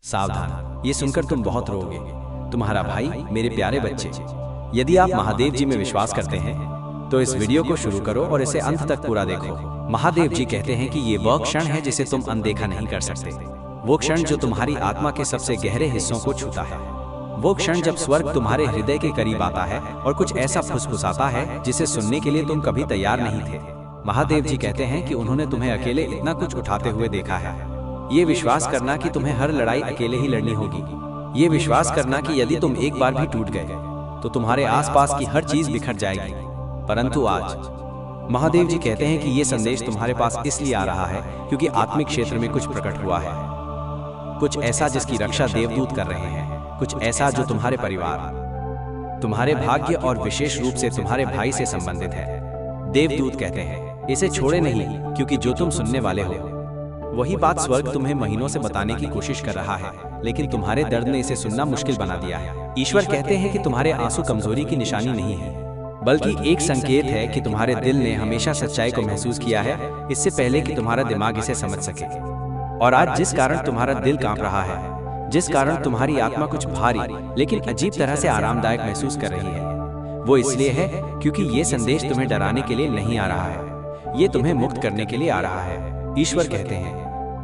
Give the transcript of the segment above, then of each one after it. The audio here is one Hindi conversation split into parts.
सावधान, ये सुनकर तुम बहुत रोओगे। तुम्हारा भाई, मेरे प्यारे बच्चे, यदि आप महादेव जी में विश्वास करते हैं तो इस वीडियो को शुरू करो और इसे अंत तक पूरा देखो। महादेव जी कहते हैं कि ये वह क्षण है जिसे तुम अनदेखा नहीं कर सकते। वो क्षण जो तुम्हारी आत्मा के सबसे गहरे हिस्सों को छूता है। वो क्षण जब स्वर्ग तुम्हारे हृदय के करीब आता है और कुछ ऐसा फुसफुसाता है जिसे सुनने के लिए तुम कभी तैयार नहीं थे। महादेव जी कहते हैं कि उन्होंने तुम्हें अकेले इतना कुछ उठाते हुए देखा है। ये विश्वास करना कि तुम्हें हर लड़ाई अकेले ही लड़नी होगी। ये विश्वास करना कि यदि तुम एक बार भी टूट गए तो तुम्हारे आसपास की हर चीज बिखर जाएगी। परंतु आज महादेव जी कहते हैं कि ये संदेश तुम्हारे पास इसलिए आ रहा है क्योंकि आत्मिक क्षेत्र में कुछ प्रकट हुआ है। कुछ ऐसा जिसकी रक्षा देवदूत कर रहे हैं। कुछ ऐसा जो तुम्हारे परिवार, तुम्हारे भाग्य और विशेष रूप से तुम्हारे भाई से संबंधित है। देवदूत कहते हैं, इसे छोड़े नहीं, क्योंकि जो तुम सुनने वाले हो वही बात स्वर्ग तुम्हें महीनों से बताने की कोशिश कर रहा है, लेकिन तुम्हारे दर्द ने इसे सुनना मुश्किल बना दिया है। ईश्वर कहते हैं कि तुम्हारे आंसू कमजोरी की निशानी नहीं है, बल्कि एक संकेत है कि तुम्हारे दिल ने हमेशा सच्चाई को महसूस किया है, इससे पहले कि तुम्हारा दिमाग इसे समझ सके। और आज जिस कारण तुम्हारा दिल कांप रहा है, जिस कारण तुम्हारी आत्मा कुछ भारी लेकिन अजीब तरह से आरामदायक महसूस कर रही है, वो इसलिए है क्योंकि ये संदेश तुम्हें डराने के लिए नहीं आ रहा है, ये तुम्हें मुक्त करने के लिए आ रहा है। ईश्वर कहते हैं,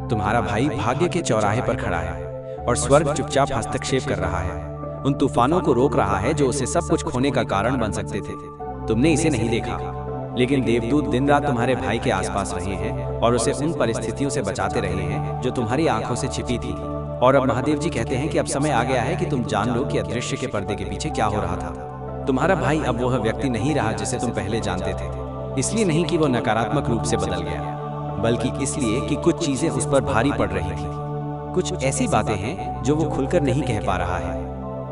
तुम्हारा भाई भाग्य के चौराहे पर खड़ा है और स्वर्ग चुपचाप हस्तक्षेप कर रहा है। उन तूफानों को रोक रहा है जो उसे सब कुछ खोने का कारण बन सकते थे। तुमने इसे नहीं देखा, लेकिन देवदूत दिन रात तुम्हारे भाई के आसपास रहे हैं और उसे उन परिस्थितियों से बचाते रहे हैं जो तुम्हारी आंखों से छिपी थी। और अब महादेव जी कहते हैं कि अब समय आ गया है कि तुम जान लो कि अदृश्य के पर्दे के पीछे क्या हो रहा था। तुम्हारा भाई अब वह व्यक्ति नहीं रहा जिसे तुम पहले जानते थे। इसलिए नहीं कि वो नकारात्मक रूप से बदल गया, बल्कि इसलिए कि कुछ चीजें उस पर भारी पड़ रही थी। कुछ ऐसी बातें हैं जो वो खुलकर नहीं कह पा रहा है।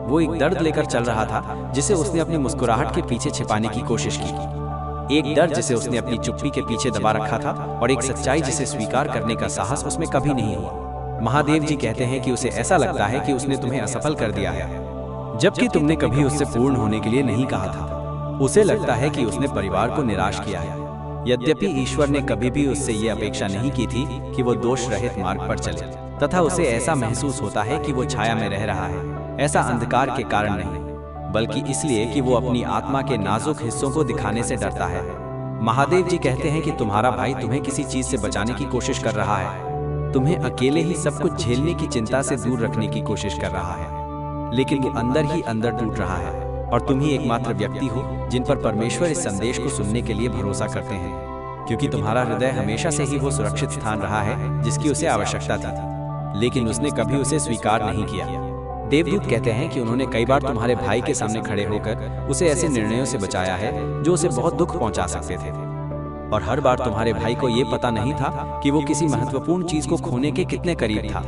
वो एक दर्द लेकर चल रहा था जिसे उसने अपनी मुस्कुराहट के पीछे छिपाने की कोशिश की। एक दर्द जिसे उसने अपनी चुप्पी के पीछे दबा रखा था, और एक सच्चाई जिसे स्वीकार करने का साहस उसमें कभी नहीं हुआ। महादेव जी कहते हैं कि उसे ऐसा लगता है कि उसने तुम्हें असफल कर दिया है, जबकि तुमने कभी उससे पूर्ण होने के लिए नहीं कहा था। उसे लगता है कि उसने परिवार को निराश किया है, यद्यपि ईश्वर ने कभी भी उससे ये अपेक्षा नहीं की थी कि वो दोष रहित मार्ग पर चले, तथा उसे ऐसा महसूस होता है कि वो छाया में रह रहा है। ऐसा अंधकार के कारण नहीं, बल्कि इसलिए कि वो अपनी आत्मा के नाजुक हिस्सों को दिखाने से डरता है। महादेव जी कहते हैं कि तुम्हारा भाई तुम्हें किसी चीज से बचाने की कोशिश कर रहा है, तुम्हें अकेले ही सब कुछ झेलने की चिंता से दूर रखने की कोशिश कर रहा है, लेकिन वो अंदर ही अंदर टूट रहा है। और तुम ही एकमात्र व्यक्ति हो जिन पर परमेश्वर इस संदेश को सुनने के लिए भरोसा करते हैं, क्योंकि तुम्हारा हृदय हमेशा से ही वो सुरक्षित स्थान रहा है जिसकी उसे आवश्यकता थी, लेकिन उसने कभी उसे स्वीकार नहीं किया। देवदूत कहते हैं कि उन्होंने कई बार तुम्हारे भाई के सामने खड़े होकर उसे ऐसे निर्णयों से बचाया है जो उसे बहुत दुख पहुंचा सकते थे, और हर बार तुम्हारे भाई को ये पता नहीं था कि वो किसी महत्वपूर्ण चीज को खोने के कितने करीब था।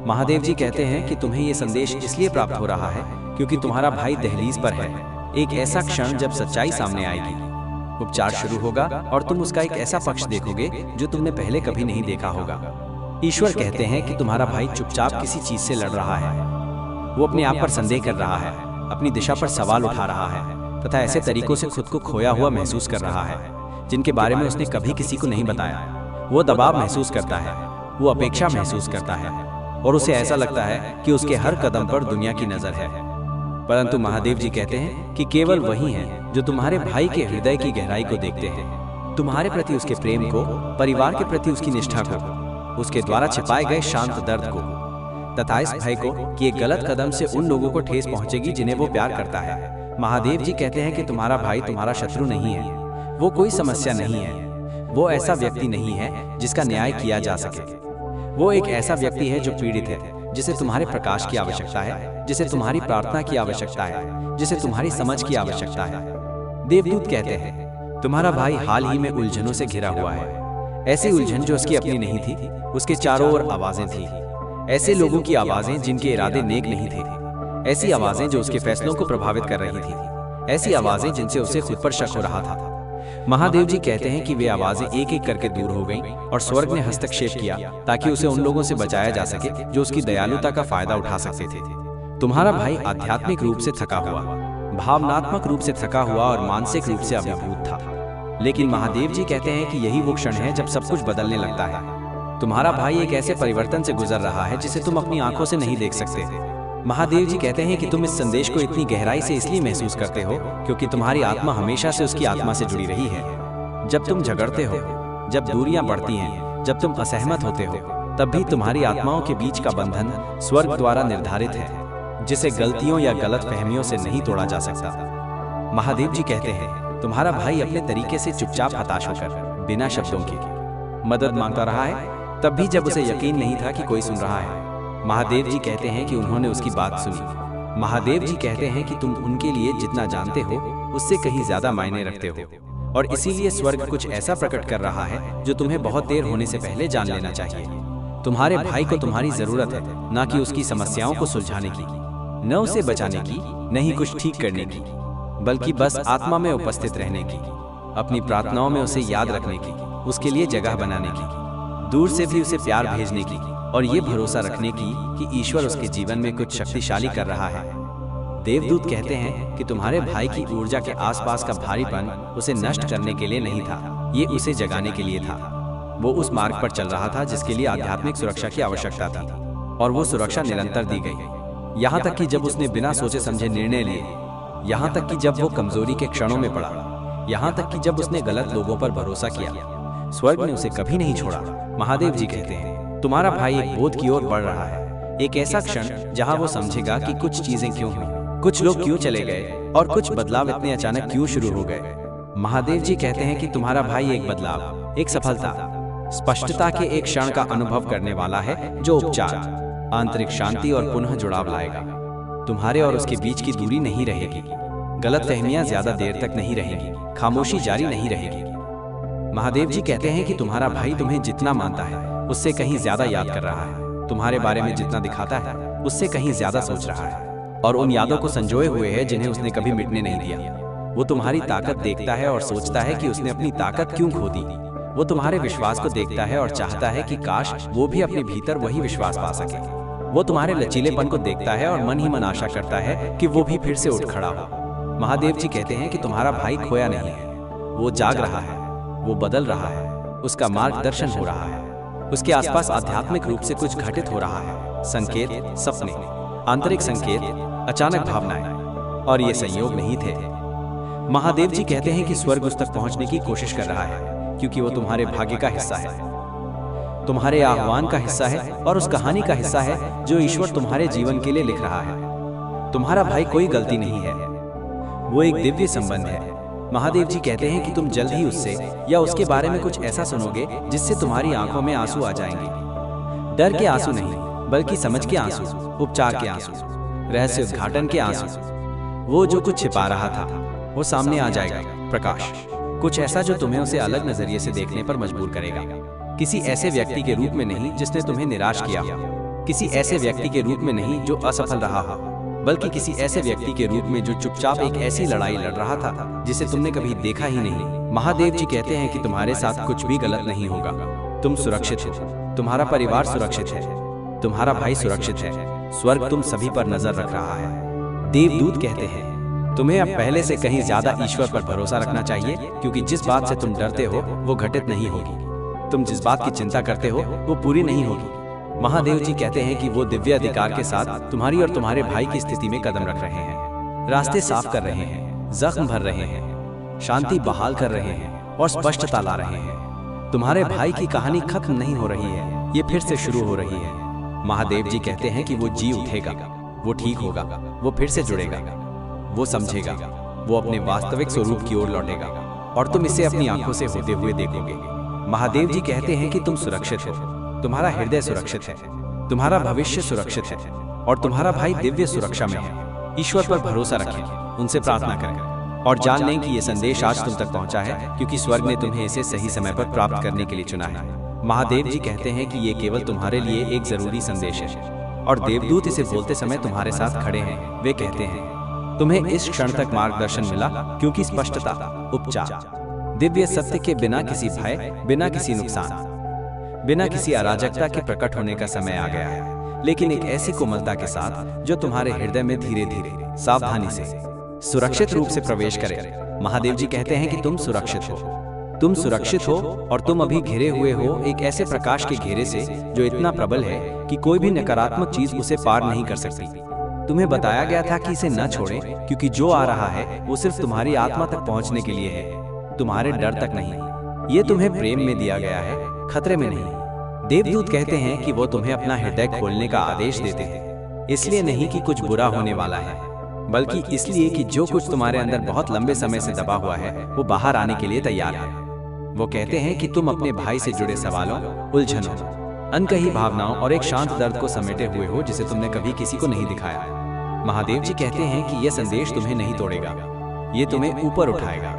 महादेव जी कहते हैं कि तुम्हें ये संदेश इसलिए प्राप्त हो रहा है क्योंकि तुम्हारा भाई दहलीज पर है। एक ऐसा क्षण जब सच्चाई सामने आएगी, उपचार शुरू होगा और तुम उसका एक ऐसा पक्ष देखोगे जो तुमने पहले कभी नहीं देखा होगा। ईश्वर कहते हैं कि तुम्हारा भाई चुपचाप किसी चीज से लड़ रहा है। वो अपने आप पर संदेह कर रहा है, अपनी दिशा पर सवाल उठा रहा है, तथा ऐसे तरीकों से खुद को खोया हुआ महसूस कर रहा है जिनके बारे में उसने कभी किसी को नहीं बताया। वो दबाव महसूस करता है, वो अपेक्षा महसूस करता है, और उसे ऐसा लगता है कि उसके हर कदम पर दुनिया की नजर है। परंतु महादेव जी कहते हैं कि केवल वही हैं जो तुम्हारे भाई के हृदय की गहराई को देखते हैं, तुम्हारे प्रति उसके प्रेम को, परिवार के प्रति उसकी निष्ठा को, उसके द्वारा छिपाए गए शांत दर्द को, तथा इस भय को कि एक गलत कदम से उन लोगों को ठेस पहुंचेगी जिन्हें वो प्यार करता है। महादेव जी कहते हैं कि तुम्हारा भाई तुम्हारा शत्रु नहीं है, वो कोई समस्या नहीं है, वो ऐसा व्यक्ति नहीं है जिसका न्याय किया जा सके। वो एक ऐसा व्यक्ति है जो पीड़ित है, जिसे तुम्हारे प्रकाश की आवश्यकता है, जिसे तुम्हारी प्रार्थना की आवश्यकता है, जिसे तुम्हारी समझ की आवश्यकता है। देवदूत कहते हैं, तुम्हारा भाई हाल ही में उलझनों से घिरा हुआ है। ऐसी उलझन जो उसकी अपनी नहीं थी, उसके चारों ओर आवाजें थी, ऐसे लोगों की आवाजें जिनके इरादे नेक नहीं थे, ऐसी आवाजें जो उसके फैसलों को प्रभावित कर रही थी, ऐसी आवाजें जिनसे उसे खुद पर शक हो रहा था। महादेव जी कहते हैं कि वे आवाजें एक एक करके दूर हो गईं और स्वर्ग ने हस्तक्षेप किया ताकि उसे उन लोगों से बचाया जा सके जो उसकी दयालुता का फायदा उठा सकते थे। तुम्हारा भाई आध्यात्मिक रूप से थका हुआ, भावनात्मक रूप से थका हुआ और मानसिक रूप से अभिभूत था, लेकिन महादेव जी कहते हैं कि यही वो क्षण है जब सब कुछ बदलने लगता है। तुम्हारा भाई एक ऐसे परिवर्तन से गुजर रहा है जिसे तुम अपनी आंखों से नहीं देख सकते। महादेव जी कहते हैं कि तुम इस संदेश को इतनी गहराई से इसलिए महसूस करते हो क्योंकि तुम्हारी आत्मा हमेशा से उसकी आत्मा से जुड़ी रही है। जब तुम झगड़ते हो, जब दूरियां बढ़ती हैं, जब तुम असहमत होते हो, तब भी तुम्हारी आत्माओं के बीच का बंधन स्वर्ग द्वारा निर्धारित है, जिसे गलतियों या गलत फहमियों से नहीं तोड़ा जा सकता। महादेव जी कहते हैं तुम्हारा भाई अपने तरीके से चुपचाप हताश होकर बिना शब्दों के मदद मांगता रहा है, तब भी जब उसे यकीन नहीं था कि कोई सुन रहा है। महादेव जी कहते हैं कि उन्होंने उसकी बात सुनी। महादेव जी कहते हैं कि तुम उनके लिए जितना जानते हो उससे कहीं ज्यादा मायने रखते हो, और इसीलिए स्वर्ग कुछ ऐसा प्रकट कर रहा है जो तुम्हें बहुत देर होने से पहले जान लेना चाहिए। तुम्हारे भाई को तुम्हारी जरूरत है, न कि उसकी समस्याओं को सुलझाने की, न उसे बचाने की, न ही कुछ ठीक करने की, बल्कि बस आत्मा में उपस्थित रहने की, अपनी प्रार्थनाओं में उसे याद रखने की, उसके लिए जगह बनाने की, दूर से भी उसे प्यार भेजने की, और ये भरोसा रखने की कि ईश्वर उसके जीवन में कुछ शक्तिशाली कर रहा है। देवदूत कहते हैं कि तुम्हारे भाई की ऊर्जा के आसपास का भारीपन उसे नष्ट करने के लिए नहीं था, ये उसे जगाने के लिए था। वो उस मार्ग पर चल रहा था जिसके लिए आध्यात्मिक सुरक्षा की आवश्यकता थी, और वो सुरक्षा निरंतर दी गई, यहाँ तक कि जब उसने बिना सोचे समझे निर्णय लिए, यहाँ तक कि जब वो कमजोरी के क्षणों में पड़ा, यहाँ तक कि जब उसने गलत लोगों पर भरोसा किया, स्वर्ग ने उसे कभी नहीं छोड़ा। महादेव जी कहते हैं तुम्हारा भाई एक बोध की ओर बढ़ रहा है, एक ऐसा क्षण जहाँ वो समझेगा कि कुछ चीजें क्यों हुई, कुछ लोग क्यों चले गए, और कुछ बदलाव इतने अचानक क्यों शुरू हो गए। महादेव जी कहते हैं कि तुम्हारा भाई एक बदलाव, एक सफलता, स्पष्टता के एक क्षण का अनुभव करने वाला है जो उपचार, आंतरिक शांति और पुनः जुड़ाव लाएगा। तुम्हारे और उसके बीच की दूरी नहीं रहेगी, गलतफहमियां ज्यादा देर तक नहीं रहेगी, खामोशी जारी नहीं रहेगी। महादेव जी कहते हैं कि तुम्हारा भाई तुम्हें जितना मानता है उससे कहीं ज्यादा याद कर रहा है, तुम्हारे बारे में जितना दिखाता है उससे कहीं ज्यादा सोच रहा है, और उन यादों को संजोए हुए है जिन्हें उसने कभी मिटने नहीं दिया। वो तुम्हारी ताकत देखता है और सोचता है कि उसने अपनी ताकत क्यों खो दी। वो तुम्हारे विश्वास को देखता है और चाहता है कि काश वो भी अपने भीतर वही विश्वास पा सके। वो तुम्हारे लचीलेपन को देखता है और मन ही मन आशा करता है कि वो भी फिर से उठ खड़ा हो। महादेव जी कहते हैं कि तुम्हारा भाई खोया नहीं है, वो जाग रहा है, वो बदल रहा है, उसका मार्गदर्शन हो रहा है, उसके आसपास आध्यात्मिक रूप से कुछ घटित हो रहा है। संकेत, सपने, आंतरिक संकेत, अचानक भावनाएं, और ये संयोग नहीं थे। महादेव जी कहते हैं कि स्वर्ग उस तक पहुंचने की कोशिश कर रहा है क्योंकि वो तुम्हारे भाग्य का हिस्सा है, तुम्हारे आह्वान का हिस्सा है, और उस कहानी का हिस्सा है जो ईश्वर तुम्हारे जीवन के लिए लिख रहा है। तुम्हारा भाई कोई गलती नहीं है, वो एक दिव्य संबंध है। महादेव जी कहते हैं कि तुम जल्द ही उससे या उसके बारे में कुछ ऐसा सुनोगे जिससे तुम्हारी आंखों में आंसू आ जाएंगे। डर के आंसू नहीं, बल्कि समझ के आंसू, उपचार के आंसू, रहस्य उद्घाटन के आंसू। वो जो कुछ छिपा रहा था वो सामने आ जाएगा। प्रकाश, कुछ ऐसा जो तुम्हें उसे अलग नजरिए से देखने पर मजबूर करेगा। किसी ऐसे व्यक्ति के रूप में नहीं जिसने तुम्हें निराश किया हो, किसी ऐसे व्यक्ति के रूप में नहीं जो असफल रहा हो, बल्कि किसी ऐसे व्यक्ति के रूप में जो चुपचाप एक ऐसी लड़ाई लड़ रहा था जिसे तुमने कभी देखा ही नहीं। महादेव जी कहते हैं कि तुम्हारे साथ कुछ भी गलत नहीं होगा। तुम सुरक्षित हो, तुम्हारा परिवार सुरक्षित है, तुम्हारा भाई सुरक्षित है, स्वर्ग तुम सभी पर नजर रख रहा है। देवदूत कहते हैं तुम्हें अब पहले से कहीं ज्यादा ईश्वर पर भरोसा रखना चाहिए, क्योंकि जिस बात से तुम डरते हो वो घटित नहीं होगी। तुम जिस बात की चिंता करते हो वो पूरी नहीं होगी। महादेव जी कहते हैं कि वो दिव्य अधिकार के साथ तुम्हारी और तुम्हारे भाई की स्थिति में कदम रख रहे हैं, रास्ते साफ कर रहे हैं, जख्म भर रहे हैं, शांति बहाल कर रहे हैं और स्पष्टता ला रहे हैं। तुम्हारे भाई की कहानी खत्म नहीं हो रही है, ये फिर से शुरू हो रही है। महादेव जी कहते हैं कि वो जी उठेगा, वो ठीक होगा, वो फिर से जुड़ेगा, वो समझेगा, वो अपने वास्तविक स्वरूप की ओर लौटेगा, और तुम इसे अपनी आंखों से होते हुए देखोगे। महादेव जी कहते हैं कि तुम सुरक्षित हो, तुम्हारा हृदय सुरक्षित है, तुम्हारा भविष्य सुरक्षित है, और तुम्हारा भाई दिव्य सुरक्षा में है। ईश्वर पर भरोसा रखें, उनसे प्रार्थना करें, और जान लें कि ये संदेश आज तुम तक पहुंचा है क्योंकि स्वर्ग ने तुम्हें इसे सही समय पर प्राप्त करने के लिए चुना है। महादेव जी कहते हैं कि ये केवल तुम्हारे लिए एक जरूरी संदेश है, और देवदूत इसे बोलते समय तुम्हारे साथ खड़े हैं। वे कहते हैं तुम्हें इस क्षण तक मार्गदर्शन मिला क्योंकि स्पष्टता, उपचार, दिव्य सत्य के बिना किसी भय, बिना किसी नुकसान, बिना किसी अराजकता के प्रकट होने का समय आ गया है, लेकिन एक ऐसी कोमलता के साथ जो तुम्हारे हृदय में धीरे धीरे, सावधानी से, सुरक्षित रूप से प्रवेश करे। महादेव जी कहते हैं कि तुम सुरक्षित हो, तुम सुरक्षित हो और तुम अभी घिरे हुए हो एक ऐसे प्रकाश के घेरे से जो इतना प्रबल है कि कोई भी नकारात्मक चीज उसे पार नहीं कर सकती। तुम्हें बताया गया था कि इसे न छोड़ें, क्योंकि जो आ रहा है वो सिर्फ तुम्हारी आत्मा तक पहुंचने के लिए है, तुम्हारे डर तक नहीं। ये तुम्हें प्रेम में दिया गया है, खतरे में नहीं। देवदूत कहते हैं कि वो तुम्हें अपना हृदय खोलने का आदेश देते हैं, इसलिए नहीं कि कुछ बुरा होने वाला है, बल्कि इसलिए कि जो कुछ तुम्हारे अंदर बहुत लंबे समय से दबा हुआ है वो बाहर आने के लिए तैयार है। वो कहते हैं कि तुम अपने भाई से जुड़े सवालों, उलझनों, अनकही भावनाओं और एक शांत दर्द को समेटे हुए हो जिसे तुमने कभी किसी को नहीं दिखाया। महादेव जी कहते हैं कि यह संदेश तुम्हें नहीं तोड़ेगा, ये तुम्हें ऊपर उठाएगा,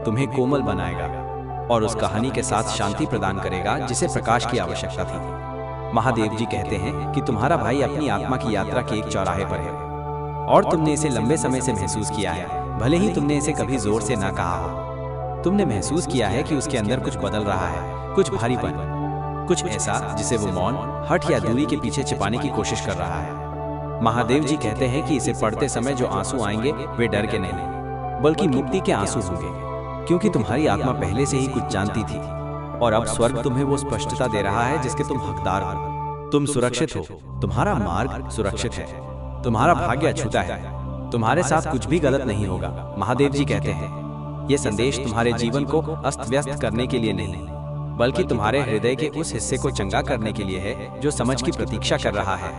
तुम्हें कोमल बनाएगा और उस कहानी के साथ शांति प्रदान करेगा जिसे प्रकाश की आवश्यकता थी। महादेव जी कहते हैं कि तुम्हारा भाई अपनी आत्मा की यात्रा के एक चौराहे पर है और तुमने इसे लंबे समय से महसूस किया है, भले ही तुमने इसे कभी जोर से ना कहा हो। तुमने महसूस किया है कि उसके अंदर कुछ बदल रहा है, कुछ भारीपन, कुछ ऐसा जिसे वो मौन, हट या दूरी के पीछे छिपाने की कोशिश कर रहा है। महादेव जी कहते हैं कि इसे पढ़ते समय जो आंसू आएंगे वे डर के नहीं, बल्कि मुक्ति के आंसू होंगे, क्योंकि तुम्हारी आत्मा पहले से ही कुछ जानती थी और अब स्वर्ग तुम्हें वो स्पष्टता दे रहा है जिसके तुम हकदार हो। तुम सुरक्षित हो, तुम्हारा मार्ग सुरक्षित है, तुम्हारा भाग्य अछूता है, तुम्हारे साथ कुछ भी गलत नहीं होगा। महादेव जी कहते हैं ये संदेश तुम्हारे जीवन को अस्त व्यस्त करने के लिए नहीं, बल्कि तुम्हारे हृदय के उस हिस्से को चंगा करने के लिए है जो समझ की प्रतीक्षा कर रहा है।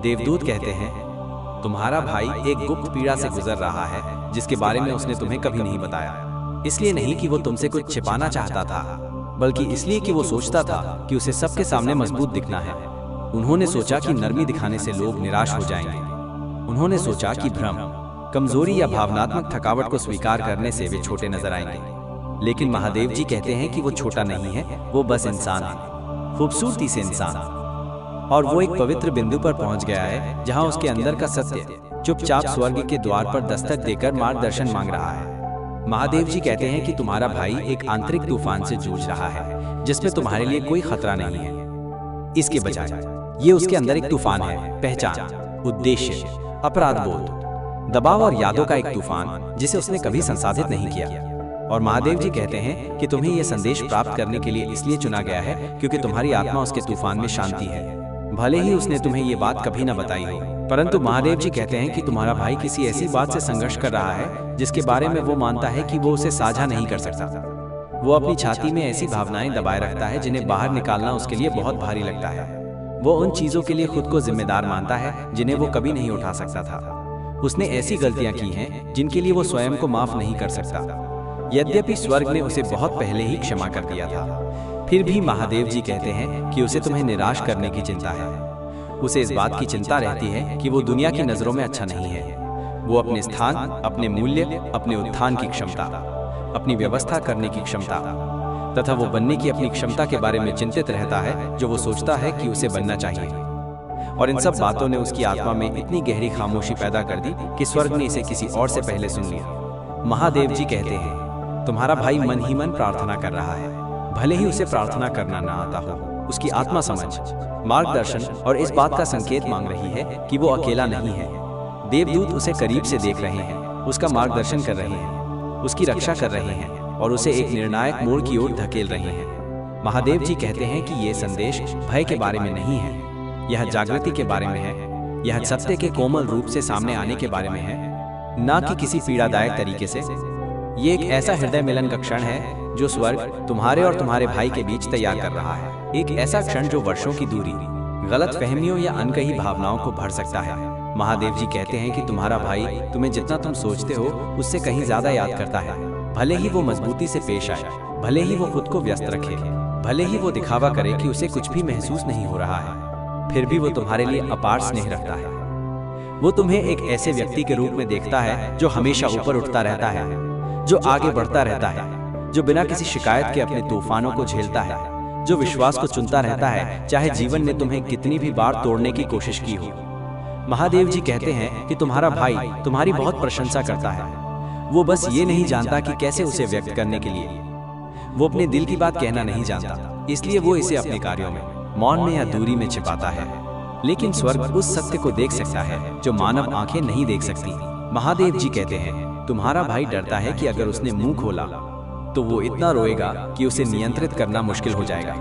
देवदूत कहते हैं तुम्हारा भाई एक गुप्त पीड़ा से गुजर रहा है जिसके बारे में उसने तुम्हें कभी नहीं बताया, इसलिए नहीं कि वो तुमसे कुछ छिपाना चाहता था, बल्कि इसलिए कि वो सोचता था कि उसे सबके सामने मजबूत दिखना है। उन्होंने सोचा कि नरमी दिखाने से लोग निराश हो जाएंगे, उन्होंने सोचा कि भ्रम, कमजोरी या भावनात्मक थकावट को स्वीकार करने से वे छोटे नजर आएंगे। लेकिन महादेव जी कहते हैं कि वो छोटा नहीं है, वो बस इंसान है, खूबसूरती से इंसान, और वो एक पवित्र बिंदु पर पहुंच गया है जहां उसके अंदर का सत्य चुपचाप स्वर्ग के द्वार पर दस्तक देकर मार्गदर्शन मांग रहा है। महादेव जी कहते हैं कि तुम्हारा भाई एक आंतरिक तूफान से जूझ रहा है जिसमें तुम्हारे लिए कोई खतरा नहीं है। इसके बजाय ये उसके अंदर एक तूफान है, पहचान, उद्देश्य, अपराध बोध, दबाव और यादों का एक तूफान जिसे उसने कभी संसाधित नहीं किया। और महादेव जी कहते हैं कि तुम्हें यह संदेश प्राप्त करने के लिए इसलिए चुना गया है क्योंकि तुम्हारी आत्मा उसके तूफान में शांति है। भले ही उसने तुम्हें ये बात कभी न बताई हो, परंतु महादेव जी कहते हैं कि तुम्हारा भाई किसी ऐसी बात से संघर्ष कर रहा है जिसके बारे में वो मानता है कि वो उसे साझा नहीं कर सकता। वो अपनी छाती में ऐसी भावनाएं दबाए रखता है जिन्हें बाहर निकालना उसके लिए बहुत भारी लगता है। वो उन चीजों के लिए खुद को जिम्मेदार मानता है जिन्हें वो कभी नहीं उठा सकता था। उसने ऐसी गलतियां की हैं जिनके लिए वो स्वयं को माफ नहीं कर सकता, यद्यपि स्वर्ग ने उसे बहुत पहले ही क्षमा कर दिया था। फिर भी महादेव जी कहते हैं कि उसे तुम्हें निराश करने की चिंता है। उसे इस बात की चिंता रहती है कि वो दुनिया की नजरों में अच्छा नहीं है। वो अपने स्थान, अपने मूल्य, अपने उत्थान की क्षमता, अपनी व्यवस्था करने की क्षमता तथा वो बनने की अपनी क्षमता के बारे में चिंतित रहता है जो वो सोचता है कि उसे बनना चाहिए। और इन सब बातों ने उसकी आत्मा में इतनी गहरी खामोशी पैदा कर दी कि स्वर्ग ने इसे किसी और से पहले सुन लिया। महादेव जी कहते हैं तुम्हारा भाई मन ही मन प्रार्थना कर रहा है, भले ही उसे प्रार्थना करना ना आता हो। उसकी आत्मा समझ, मार्गदर्शन और इस बात का संकेत मांग रही है कि वो अकेला नहीं है। देवदूत उसे करीब से देख रहे हैं, उसका मार्गदर्शन कर रहे हैं, उसकी रक्षा कर रहे हैं और उसे एक निर्णायक मोड़ की ओर धकेल रहे हैं। महादेव जी कहते हैं कि ये संदेश भय के बारे में नहीं है, यह जागृति के बारे में है, यह सत्य के कोमल रूप से सामने आने के बारे में है, ना कि किसी पीड़ादायक तरीके से। ये एक ऐसा हृदय मिलन का क्षण है जो स्वर्ग तुम्हारे और तुम्हारे भाई के बीच तैयार कर रहा है। एक ऐसा क्षण जो वर्षों की दूरी, गलत फहमियों या अनकही भावनाओं को भर सकता है। महादेव जी कहते हैं कि तुम्हारा भाई तुम्हें जितना तुम सोचते हो उससे कहीं ज्यादा याद करता है। भले ही वो मजबूती से पेश आए, भले ही वो खुद को व्यस्त रखे, भले ही वो दिखावा करे कि उसे कुछ भी महसूस नहीं हो रहा है, फिर भी वो तुम्हारे लिए अपार स्नेह रखता है। वो तुम्हें एक ऐसे व्यक्ति के रूप में देखता है जो हमेशा ऊपर उठता रहता है, जो आगे बढ़ता रहता है, जो बिना किसी शिकायत के अपने तूफानों को झेलता है, जो विश्वास को चुनता रहता है चाहे जीवन ने तुम्हें कितनी भी बार तोड़ने की कोशिश की हो। महादेव जी कहते हैं कि तुम्हारा भाई तुम्हारी बहुत प्रशंसा करता है। वो बस ये नहीं जानता कि कैसे उसे व्यक्त करने के लिए। वो अपने दिल की बात कहना नहीं जानता, इसलिए वो इसे अपने कार्यों में, मौन में या दूरी में छिपाता है। लेकिन स्वर्ग उस सत्य को देख सकता है जो मानव आंखें नहीं देख सकती। महादेव जी कहते हैं तुम्हारा भाई डरता है कि अगर उसने मुंह खोला तो वो इतना रोएगा कि उसे नियंत्रित करना मुश्किल हो जाएगा।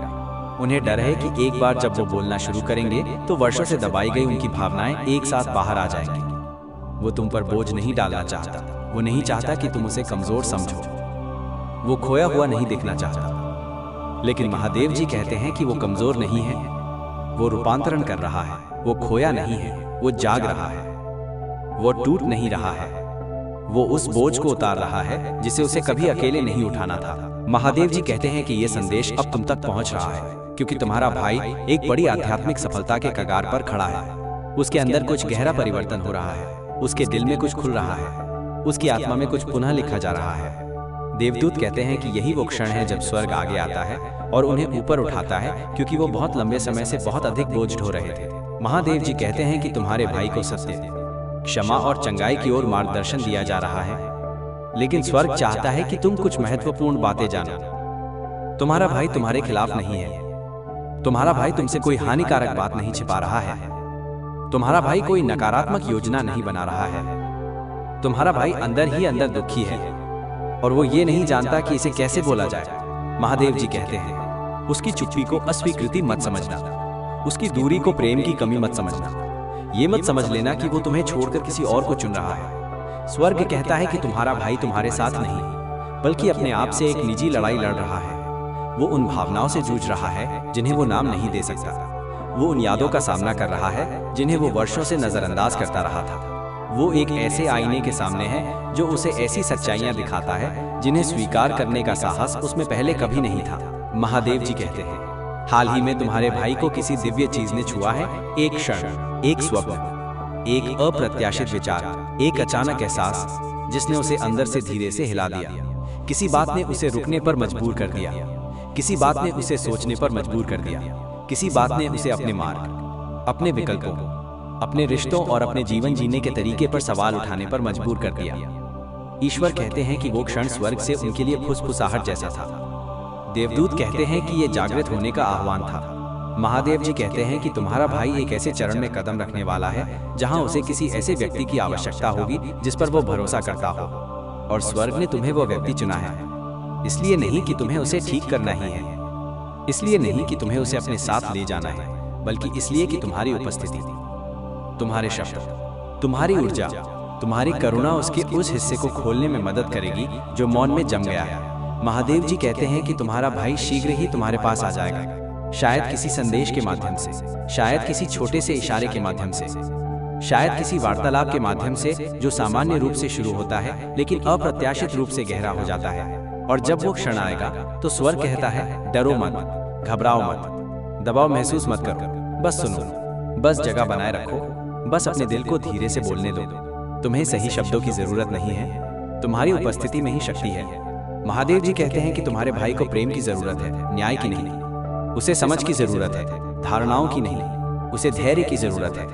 उन्हें डर है कि एक बार जब वो बोलना शुरू करेंगे तो वर्षों से दबाई गई उनकी भावनाएं एक साथ बाहर आ जाएंगी। वो तुम पर बोझ नहीं डालना चाहता, वो नहीं चाहता कि तुम उसे कमजोर समझो, वो खोया हुआ नहीं दिखना चाहता। लेकिन महादेव जी कहते हैं कि वो कमजोर नहीं है, वो रूपांतरण कर रहा है, वो खोया नहीं है, वो जाग रहा है, वो टूट नहीं रहा है, वो उस बोझ को उतार रहा है जिसे उसे कभी अकेले नहीं उठाना था। महादेव जी कहते हैं कि ये संदेश अब तुम तक पहुंच रहा है क्योंकि तुम्हारा भाई एक बड़ी आध्यात्मिक सफलता के कगार पर खड़ा है। उसके अंदर कुछ गहरा परिवर्तन हो रहा है, उसके दिल में कुछ खुल रहा है, उसकी आत्मा में कुछ पुनः लिखा जा रहा है। देवदूत कहते हैं कि यही वो क्षण है जब स्वर्ग आगे आता है और उन्हें ऊपर उठाता है, क्योंकि वो बहुत लंबे समय से बहुत अधिक बोझ ढो रहे थे। महादेव जी कहते हैं कि तुम्हारे भाई को सत्य, क्षमा और चंगाई की ओर मार्गदर्शन दिया जा रहा है, लेकिन स्वर्ग चाहता है कि तुम कुछ महत्वपूर्ण बातें जानो। तुम्हारा भाई तुम्हारे खिलाफ नहीं है, तुम्हारा भाई तुमसे कोई हानिकारक बात नहीं छिपा रहा है, तुम्हारा भाई कोई नकारात्मक योजना नहीं बना रहा है। तुम्हारा भाई अंदर ही अंदर दुखी है और वो ये नहीं जानता कि इसे कैसे बोला जाए। महादेव जी कहते हैं, उसकी चुप्पी को अस्वीकृति मत समझना, उसकी दूरी को प्रेम की कमी मत समझना। ये मत समझ लेना कि वो तुम्हें छोड़कर किसी और को चुन रहा है। स्वर्ग कहता है कि तुम्हारा भाई तुम्हारे साथ नहीं, बल्कि अपने आप से एक निजी लड़ाई लड़ रहा है। वो उन भावनाओं से जूझ रहा है जिन्हें वो नाम नहीं दे सकता। वो उन यादों का सामना कर रहा है जिन्हें वो वर्षों से नजरअंदाज करता रहा था। वो एक ऐसे आईने के सामने है जो उसे ऐसी सच्चाइयां दिखाता है जिन्हें स्वीकार करने का साहस उसमें पहले कभी नहीं था। महादेव जी कहते हैं, हाल ही में तुम्हारे भाई को किसी दिव्य चीज ने छुआ है। एक क्षण, एक स्वप्न, एक अप्रत्याशित विचार, एक अचानक एहसास जिसने उसे अंदर से धीरे से हिला दिया। किसी बात ने उसे रुकने पर मजबूर कर दिया, किसी बात ने उसे सोचने पर मजबूर कर दिया, किसी बात ने उसे अपने मार्ग, अपने विकल्पों, अपने रिश्तों और अपने जीवन जीने के तरीके पर सवाल उठाने पर मजबूर कर दिया। ईश्वर कहते हैं कि वो क्षण स्वर्ग से उनके लिए फुसफुसाहट जैसा था। देवदूत कहते हैं कि ये जागृत होने का आह्वान था। महादेव जी कहते हैं कि तुम्हारा भाई एक ऐसे चरण में कदम रखने वाला है जहां उसे किसी ऐसे व्यक्ति की आवश्यकता होगी जिस पर वो भरोसा करता हो, और स्वर्ग ने तुम्हें वो व्यक्ति चुना है। इसलिए नहीं कि तुम्हें उसे ठीक करना ही है, इसलिए नहीं कि तुम्हें उसे अपने साथ ले जाना है, बल्कि इसलिए कि तुम्हारी उपस्थिति, तुम्हारे शब्द, तुम्हारी ऊर्जा, तुम्हारी करुणा उसके उस हिस्से को खोलने में मदद करेगी जो मौन में जम गया है। महादेव जी कहते हैं कि तुम्हारा भाई शीघ्र ही तुम्हारे पास आ जाएगा, शायद किसी संदेश के माध्यम से, शायद किसी छोटे से इशारे के माध्यम से, शायद किसी वार्तालाप के माध्यम से जो सामान्य रूप से शुरू होता है लेकिन अप्रत्याशित रूप से गहरा हो जाता है। और जब वो क्षण आएगा तो स्वर्ग कहता है, डरो मत, घबराओ मत, दबाव महसूस मत करो, बस सुनो, बस जगह बनाए रखो, बस अपने दिल को धीरे से बोलने दो। तुम्हें सही शब्दों की जरूरत नहीं है, तुम्हारी उपस्थिति में ही शक्ति है। महादेव जी कहते हैं कि तुम्हारे भाई को प्रेम की जरूरत है, न्याय की नहीं। उसे समझ की जरूरत है, धारणाओं की नहीं। उसे धैर्य की जरूरत है,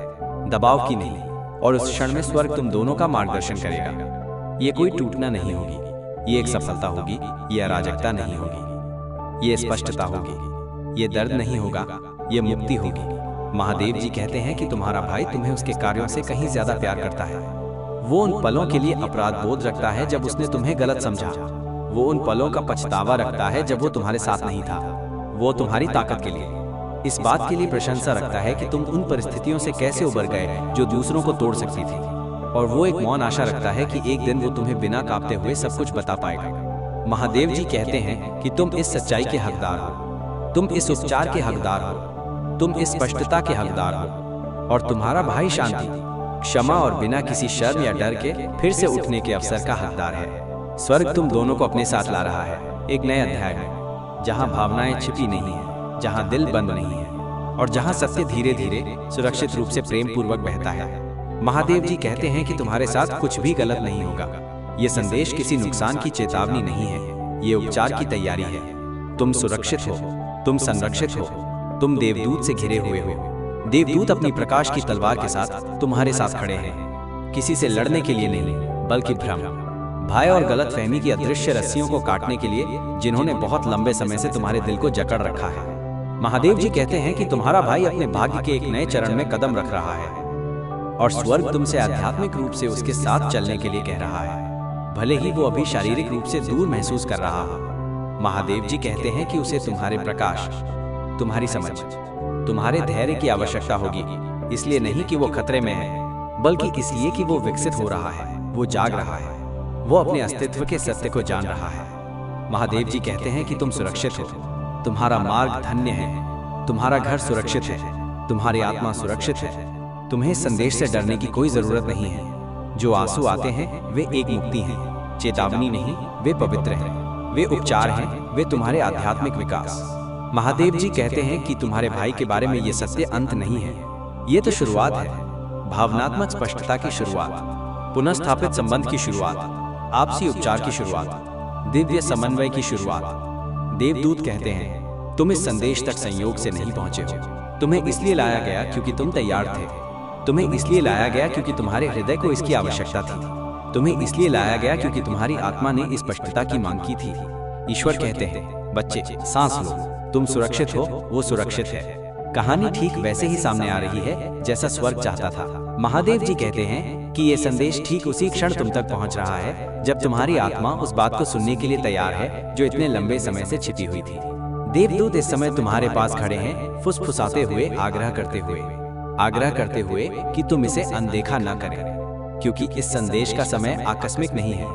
दबाव की नहीं। और उस क्षण में स्वर्ग तुम दोनों का मार्गदर्शन करेगा। ये कोई टूटना नहीं होगी, ये एक सफलता होगी, ये अराजकता नहीं होगी, ये स्पष्टता होगी, ये दर्द नहीं होगा, ये मुक्ति होगी। महादेव जी कहते हैं कि तुम्हारा भाई तुम्हें उसके कार्यों से कहीं ज्यादा प्यार करता है। वो उन पलों के लिए अपराध बोध रखता है जब उसने तुम्हें गलत समझा। वो उन पलों का पछतावा रखता है जब वो तुम्हारे साथ नहीं था। वो तुम्हारी ताकत के लिए, इस बात के लिए प्रशंसा रखता है कि तुम उन परिस्थितियों से कैसे उबर गए जो दूसरों को तोड़ सकती थी। और वो एक मौन आशा रखता है कि एक दिन वो तुम्हें बिना कांपते हुए सब कुछ बता पाएगा। महादेव जी कहते हैं कि तुम इस सच्चाई के हकदार हो, तुम इस उपचार के हकदार हो, तुम इस स्पष्टता के हकदार हो। और तुम्हारा भाई शांति, क्षमा और बिना किसी शर्म या डर के फिर से उठने के अवसर का हकदार है। स्वर्ग तुम दोनों को अपने साथ ला रहा है, एक नए अध्याय में, जहां भावनाएं छिपी नहीं है, जहां दिल बंद नहीं है, और जहां सत्य धीरे धीरे सुरक्षित रूप से प्रेम पूर्वक बहता है। महादेव जी कहते हैं कि तुम्हारे साथ कुछ भी गलत नहीं होगा। ये संदेश किसी नुकसान की चेतावनी नहीं है, ये उपचार की तैयारी है। तुम सुरक्षित हो, तुम संरक्षित हो, तुम देवदूत से घिरे हुए हो। देवदूत अपनी प्रकाश की तलवार के साथ तुम्हारे साथ खड़े हैं, किसी से लड़ने के लिए नहीं, बल्कि भ्रम, भय और गलतफहमी की अदृश्य रस्सियों को काटने के लिए, जिन्होंने बहुत लंबे समय से तुम्हारे दिल को जकड़ रखा है। महादेव जी कहते हैं कि तुम्हारा भाई अपने भाग्य के एक नए चरण में कदम रख रहा है, और स्वर्ग तुमसे आध्यात्मिक रूप से उसके साथ चलने के लिए कह रहा है। भले ही वो अभी शारीरिक रूप से दूर महसूस कर रहा हो। महादेव जी कहते हैं कि उसे तुम्हारे प्रकाश, तुम्हारी समझ, तुम्हारे धैर्य की आवश्यकता होगी। इसलिए नहीं कि वो खतरे में है, बल्कि इसलिए कि वो विकसित हो रहा है, वो जाग रहा है, वो अपने अस्तित्व के सत्य को जान रहा है। महादेव जी कहते हैं कि तुम सुरक्षित हो, तुम्हारा मार्ग धन्य है, तुम्हारा घर सुरक्षित है, तुम्हारी आत्मा सुरक्षित है। तुम्हें संदेश से डरने की कोई जरूरत नहीं है। जो आंसू आते हैं वे एक मुक्ति हैं, चेतावनी नहीं, वे पवित्र हैं, वे उपचार हैं, वे तुम्हारे आध्यात्मिक विकास। महादेव जी कहते हैं कि तुम्हारे भाई के बारे में ये सत्य अंत नहीं है, ये तो शुरुआत है। भावनात्मक स्पष्टता की शुरुआत, पुनः संबंध की शुरुआत, आपसी उपचार की शुरुआत, दिव्य समन्वय की शुरुआत। देवदूत कहते हैं तुम इस संदेश तक संयोग से नहीं पहुंचे हो। तुम्हें इसलिए लाया गया क्योंकि तुम तैयार थे। तुम्हें इसलिए लाया गया क्योंकि तुम्हारे हृदय को इसकी आवश्यकता थी। तुम्हें इसलिए लाया गया क्योंकि तुम्हारी आत्मा ने इस स्पष्टता की मांग की थी। ईश्वर कहते हैं बच्चे सांस लो, तुम सुरक्षित हो, वो सुरक्षित है। कहानी ठीक वैसे ही सामने आ रही है जैसा स्वर्ग चाहता था। महादेव जी कहते हैं कि ये संदेश ठीक उसी क्षण तुम तक पहुंच रहा है जब तुम्हारी आत्मा उस बात को सुनने के लिए तैयार है जो इतने लंबे समय से छिपी हुई थी। देवदूत इस समय तुम्हारे पास खड़े हैं, फुसफुसाते हुए, आग्रह करते हुए कि तुम इसे अनदेखा न करें, क्योंकि इस संदेश का समय आकस्मिक नहीं है।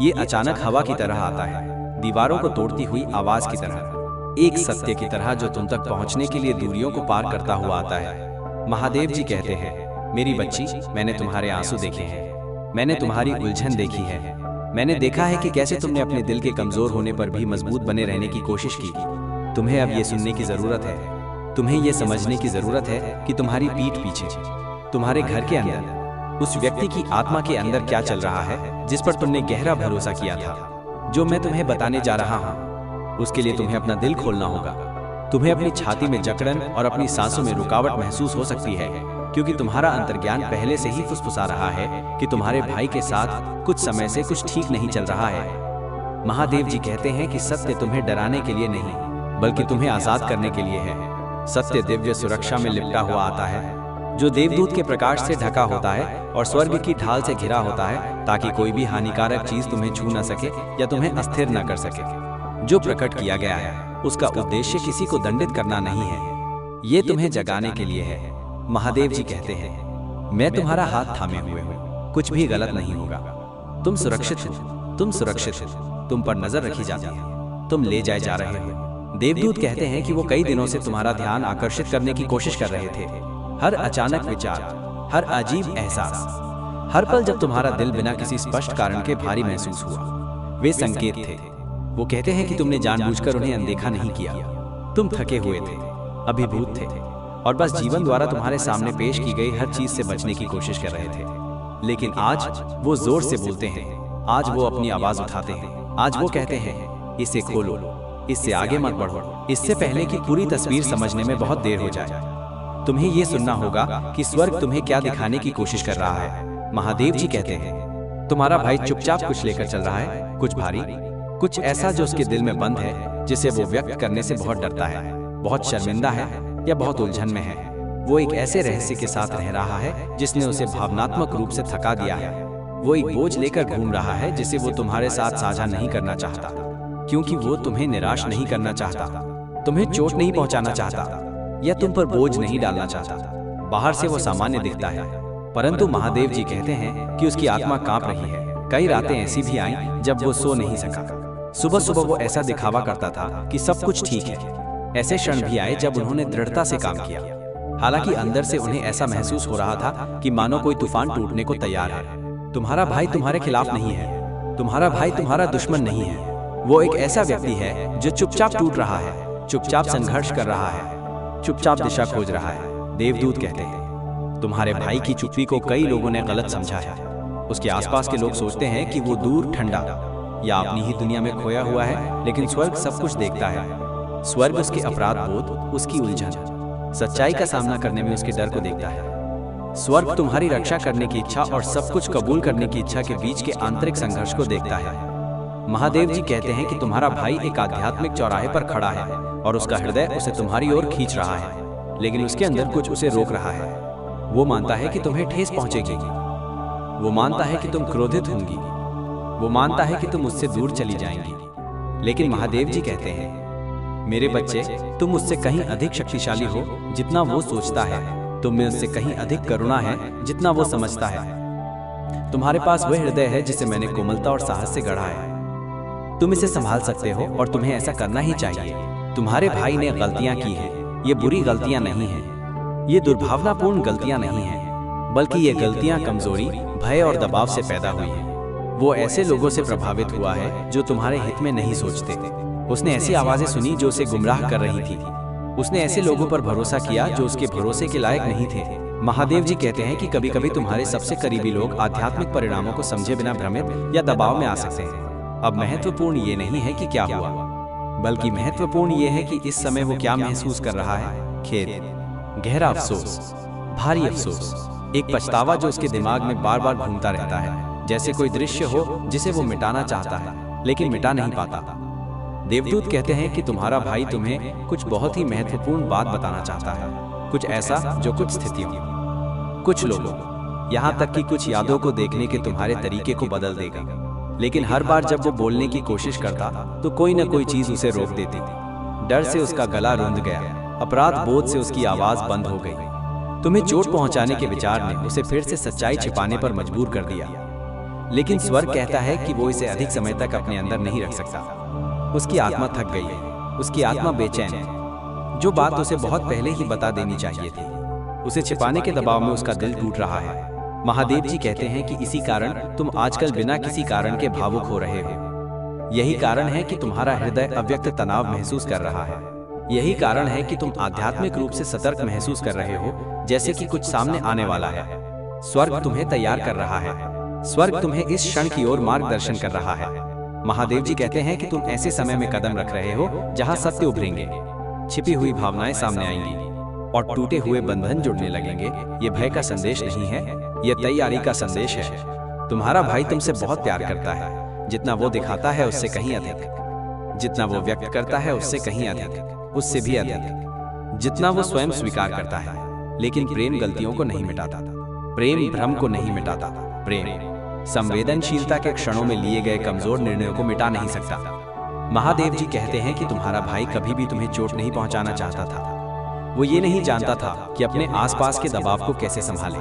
ये अचानक हवा की तरह आता है, दीवारों को तोड़ती हुई आवाज की तरह, एक सत्य की तरह जो तुम तक पहुंचने के लिए दूरियों को पार करता हुआ आता है। महादेव जी कहते हैं मेरी बच्ची, मैंने तुम्हारे आंसू देखे हैं, मैंने तुम्हारी उलझन देखी है, मैंने देखा है कि कैसे तुमने अपने दिल के कमजोर होने पर भी मजबूत बने रहने की कोशिश की। तुम्हें अब ये सुनने की जरूरत है, तुम्हें ये समझने की जरूरत है कि तुम्हारी पीठ पीछे, तुम्हारे घर के अंदर, उस व्यक्ति की आत्मा के अंदर क्या चल रहा है जिस पर तुमने गहरा भरोसा किया था। जो मैं तुम्हें बताने जा रहा हूँ उसके लिए तुम्हें अपना दिल खोलना होगा। तुम्हें अपनी छाती में जकड़न और अपनी सांसों में रुकावट महसूस हो सकती है, क्योंकि तुम्हारा अंतर्ज्ञान पहले से ही फुसफुसा रहा है कि तुम्हारे भाई के साथ कुछ समय से कुछ ठीक नहीं चल रहा है। महादेव जी कहते हैं कि सत्य तुम्हें डराने के लिए नहीं, बल्कि तुम्हें आजाद करने के लिए है। सत्य दिव्य सुरक्षा में लिपटा हुआ आता है, जो देवदूत के प्रकाश से ढका होता है और स्वर्ग की ढाल से घिरा होता है, ताकि कोई भी हानिकारक चीज तुम्हें छू न सके या तुम्हें अस्थिर न कर सके। जो प्रकट किया गया है उसका उद्देश्य किसी को दंडित करना नहीं है, ये तुम्हें जगाने के लिए है। महादेव जी कहते हैं मैं तुम्हारा हाथ थामे हुए हूँ, कुछ भी गलत नहीं होगा। तुम सुरक्षित हो, तुम सुरक्षित हो, तुम पर नजर रखी जाती है, तुम ले जाए जा रहे हो। देवदूत कहते हैं कि वो कई दिनों से तुम्हारा ध्यान आकर्षित करने की कोशिश कर रहे थे। हर अचानक विचार, हर अजीब एहसास, हर पल जब तुम्हारा दिल बिना किसी स्पष्ट कारण के भारी महसूस हुआ, वे संकेत थे। वो कहते हैं कि तुमने जानबूझकर उन्हें अनदेखा नहीं किया। तुम थके हुए थे, अभिभूत थे और बस जीवन द्वारा तुम्हारे सामने पेश की गई हर चीज से बचने की कोशिश कर रहे थे। लेकिन आज वो जोर से बोलते हैं, आज वो अपनी आवाज उठाते हैं, आज वो कहते हैं इसे खोलो, इससे आगे मत बढ़ो, इससे पहले कि पूरी तस्वीर समझने में बहुत देर हो जाए। तुम्हें ये सुनना होगा कि स्वर्ग तुम्हें क्या दिखाने की कोशिश कर रहा है। महादेव जी कहते हैं तुम्हारा भाई चुपचाप कुछ लेकर चल रहा है, कुछ भारी, कुछ ऐसा जो उसके दिल में बंद है, जिसे वो व्यक्त करने से बहुत डरता है, बहुत शर्मिंदा है या बहुत उलझन में है। वो एक ऐसे रहस्य के साथ रह रहा है जिसने उसे भावनात्मक रूप से थका दिया है। वो एक बोझ लेकर घूम रहा है जिसे वो तुम्हारे साथ साझा नहीं करना चाहता, क्योंकि वो तुम्हें निराश नहीं करना चाहता, तुम्हें चोट नहीं पहुंचाना चाहता या तुम पर बोझ नहीं डालना चाहता। बाहर से वो सामान्य दिखता है, परंतु महादेव जी कहते हैं कि उसकी आत्मा कांप रही है। कई रातें ऐसी भी आईं जब वो सो नहीं सका। सुबह सुबह वो ऐसा दिखावा करता था कि सब कुछ ठीक है। ऐसे क्षण भी आए जब उन्होंने दृढ़ता से काम किया, हालांकि अंदर से उन्हें ऐसा महसूस हो रहा था कि मानो कोई तूफान टूटने को तैयार है। तुम्हारा भाई तुम्हारे खिलाफ नहीं है, तुम्हारा भाई तुम्हारा दुश्मन नहीं है। वो एक ऐसा व्यक्ति है जो चुपचाप टूट रहा है, चुपचाप संघर्ष कर रहा है, चुपचाप दिशा खोज रहा है। देवदूत कहते हैं तुम्हारे भाई की चुप्पी को कई लोगों ने गलत समझा है। उसके आसपास के लोग सोचते हैं कि वो दूर, ठंडा या अपनी ही दुनिया में खोया हुआ है, लेकिन स्वर्ग सब कुछ देखता है। स्वर्ग उसके अपराध बोध, उसकी उलझन, सच्चाई का सामना करने में उसके डर को देखता है। स्वर्ग तुम्हारी रक्षा करने की इच्छा और सब कुछ कबूल करने की इच्छा के बीच के आंतरिक संघर्ष को देखता है। महादेव जी कहते हैं कि तुम्हारा भाई एक आध्यात्मिक चौराहे पर खड़ा है और उसका हृदय उसे तुम्हारी ओर खींच रहा है, लेकिन उसके अंदर कुछ उसे रोक रहा है। वो मानता है कि तुम्हें ठेस पहुंचेगी, वो मानता है कि तुम क्रोधित होंगी, वो मानता है कि तुम उससे दूर चली जाएंगी। लेकिन महादेव जी कहते हैं, मेरे बच्चे, तुम मुझसे कहीं अधिक शक्तिशाली हो जितना वो सोचता है। तुम में उससे कहीं अधिक करुणा है जितना वो समझता है। तुम्हारे पास वह हृदय है जिसे मैंने कोमलता और साहस से गढ़ा है। तुम इसे संभाल सकते हो और तुम्हें ऐसा करना ही चाहिए। तुम्हारे भाई ने गलतियां की हैं। ये बुरी गलतियां नहीं हैं। ये दुर्भावनापूर्ण गलतियां नहीं हैं, बल्कि ये गलतियां कमजोरी, भय और दबाव से पैदा हुई हैं। वो ऐसे लोगों से प्रभावित हुआ है जो तुम्हारे हित में नहीं सोचते। उसने ऐसी आवाजें सुनी जो उसे गुमराह कर रही थी। उसने ऐसे लोगों पर भरोसा किया जो उसके भरोसे के लायक नहीं थे। महादेव जी कहते हैं कि कभी कभी तुम्हारे सबसे करीबी लोग आध्यात्मिक परिणामों को समझे बिना भ्रमित या दबाव में आ सकते हैं। अब महत्वपूर्ण ये नहीं है कि क्या हुआ, बल्कि महत्वपूर्ण ये है कि इस समय वो क्या महसूस कर रहा है। खेद, गहरा अफसोस, भारी अफसोस, एक पछतावा जो उसके दिमाग में बार बार घूमता रहता है, जैसे कोई दृश्य हो जिसे वो मिटाना चाहता है लेकिन मिटा नहीं पाता। देवदूत कहते हैं कि तुम्हारा भाई तुम्हें कुछ बहुत ही महत्वपूर्ण बात बताना चाहता है। कुछ ऐसा जो कुछ स्थितियों, कुछ लोगों, यहाँ तक कि कुछ यादों को देखने के तुम्हारे तरीके को बदल देगा। लेकिन हर बार जब वो बोलने की कोशिश करता तो कोई न कोई चीज उसे रोक देती थी। डर से उसका गला रुंध गया, अपराध बोध से उसकी आवाज बंद हो गई। तुम्हें चोट पहुंचाने के विचार ने उसे फिर से सच्चाई छिपाने पर मजबूर कर दिया। लेकिन स्वर्ग कहता है कि वो इसे अधिक समय तक अपने अंदर नहीं रख सकता। उसकी आत्मा थक गई है, उसकी आत्मा बेचैन है। जो बात उसे बहुत पहले ही बता देनी चाहिए थी, उसे छिपाने के दबाव में उसका दिल टूट रहा है। महादेव जी कहते हैं कि इसी कारण तुम आजकल बिना किसी कारण के भावुक हो रहे हो। यही कारण है कि तुम्हारा हृदय अव्यक्त तनाव महसूस कर रहा है। यही कारण है कि तुम आध्यात्मिक रूप से सतर्क महसूस कर रहे हो, जैसे कि कुछ सामने आने वाला है। स्वर्ग तुम्हें तैयार कर रहा है। स्वर्ग तुम्हें इस क्षण की ओर मार्गदर्शन कर रहा है। महादेव जी कहते हैं कि तुम ऐसे समय में कदम रख रहे हो जहां सत्य उभरेंगे, छिपी हुई भावनाएं सामने आएंगी और टूटे हुए बंधन जुड़ने लगेंगे। ये भय का संदेश नहीं है, यह तैयारी का संदेश है। तुम्हारा भाई तुमसे बहुत प्यार करता है, जितना वो दिखाता है उससे कहीं अधिक, जितना वो व्यक्त करता है उससे कहीं अधिक, उससे भी अधिक, जितना वो स्वयं स्वीकार करता है। लेकिन प्रेम गलतियों को नहीं मिटाता, प्रेम भ्रम को नहीं मिटाता, प्रेम संवेदनशीलता के क्षणों में लिए गए कमजोर निर्णयों को मिटा नहीं सकता। महादेव जी कहते हैं कि तुम्हारा भाई कभी भी तुम्हें चोट नहीं पहुंचाना चाहता था। वो ये नहीं जानता था कि अपने आसपास के दबाव को कैसे संभाले।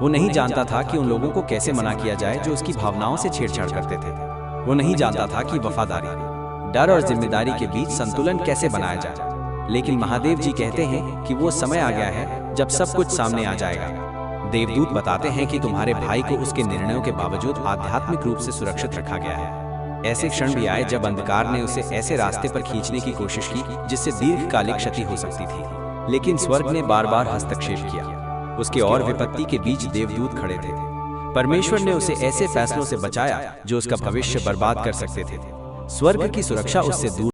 वो नहीं जानता था कि उन लोगों को कैसे मना किया जाए जो उसकी भावनाओं से छेड़छाड़ करते थे। वो नहीं जानता था कि वफादारी, डर और जिम्मेदारी के बीच संतुलन कैसे बनाया जाए। लेकिन महादेव जी कहते हैं कि वो समय आ गया है जब सब कुछ सामने आ जाएगा। देवदूत बताते हैं कि तुम्हारे भाई को उसके निर्णयों के बावजूद आध्यात्मिक रूप से सुरक्षित रखा गया है। ऐसे क्षण भी आए जब अंधकार ने उसे ऐसे रास्ते पर खींचने की कोशिश की जिससे दीर्घकालिक क्षति हो सकती थी, लेकिन स्वर्ग ने बार बार हस्तक्षेप किया। उसके और विपत्ति के बीच देवदूत खड़े थे। परमेश्वर ने उसे ऐसे फैसलों से बचाया जो उसका भविष्य बर्बाद कर सकते थे। स्वर्ग की सुरक्षा उससे दूर